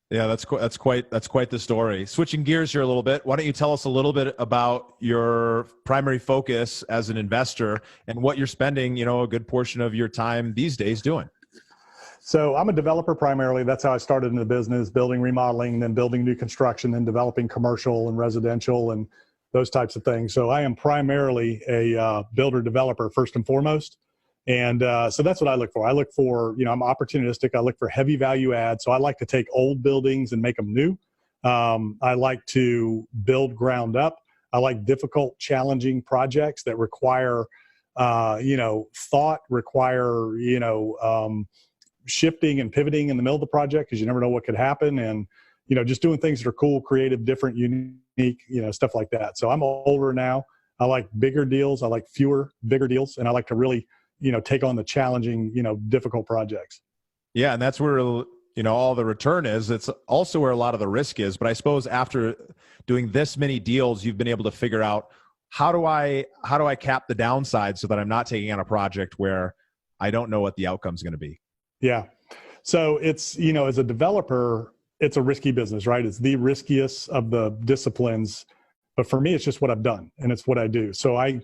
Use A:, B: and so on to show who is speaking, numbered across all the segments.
A: Yeah, that's quite the story. Switching gears here a little bit, why don't you tell us a little bit about your primary focus as an investor and what you're spending, a good portion of your time these days doing?
B: So I'm a developer primarily. That's how I started in the business, building, remodeling, then building new construction, then developing commercial and residential and those types of things. So I am primarily a builder developer first and foremost. And so that's what I look for. I look for, I'm opportunistic. I look for heavy value add. So I like to take old buildings and make them new. I like to build ground up. I like difficult, challenging projects that require, thought, require, shifting and pivoting in the middle of the project because you never know what could happen. And, just doing things that are cool, creative, different, unique, stuff like that. So I'm older now. I like bigger deals. I like fewer, bigger deals. And I like to really, take on the challenging, difficult projects.
A: Yeah, and that's where all the return is. It's also where a lot of the risk is. But I suppose after doing this many deals, you've been able to figure out how do I cap the downside so that I'm not taking on a project where I don't know what the outcome is going to be.
B: Yeah. So it's, as a developer, it's a risky business, right? It's the riskiest of the disciplines. But for me, it's just what I've done and it's what I do. So I'm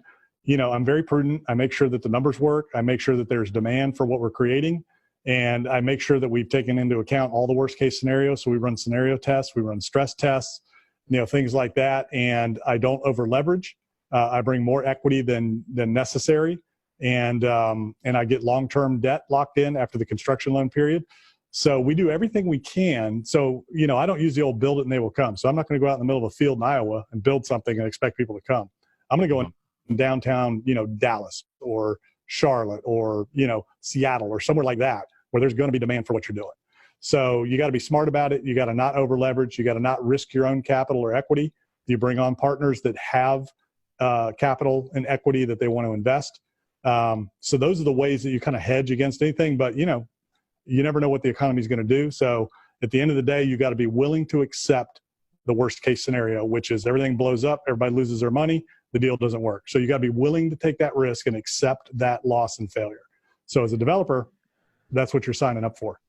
B: very prudent. I make sure that the numbers work. I make sure that there's demand for what we're creating. And I make sure that we've taken into account all the worst case scenarios. So we run scenario tests, we run stress tests, things like that. And I don't over leverage. I bring more equity than necessary. And I get long-term debt locked in after the construction loan period. So we do everything we can. So, I don't use the old build it and they will come. So I'm not going to go out in the middle of a field in Iowa and build something and expect people to come. I'm going to go in downtown, Dallas or Charlotte or, Seattle or somewhere like that, where there's going to be demand for what you're doing. So you got to be smart about it. You got to not over leverage. You got to not risk your own capital or equity. You bring on partners that have capital and equity that they want to invest. So those are the ways that you kind of hedge against anything, but you never know what the economy is going to do. So at the end of the day, you got to be willing to accept the worst case scenario, which is everything blows up, everybody loses their money, the deal doesn't work. So you got to be willing to take that risk and accept that loss and failure. So as a developer, that's what you're signing up for.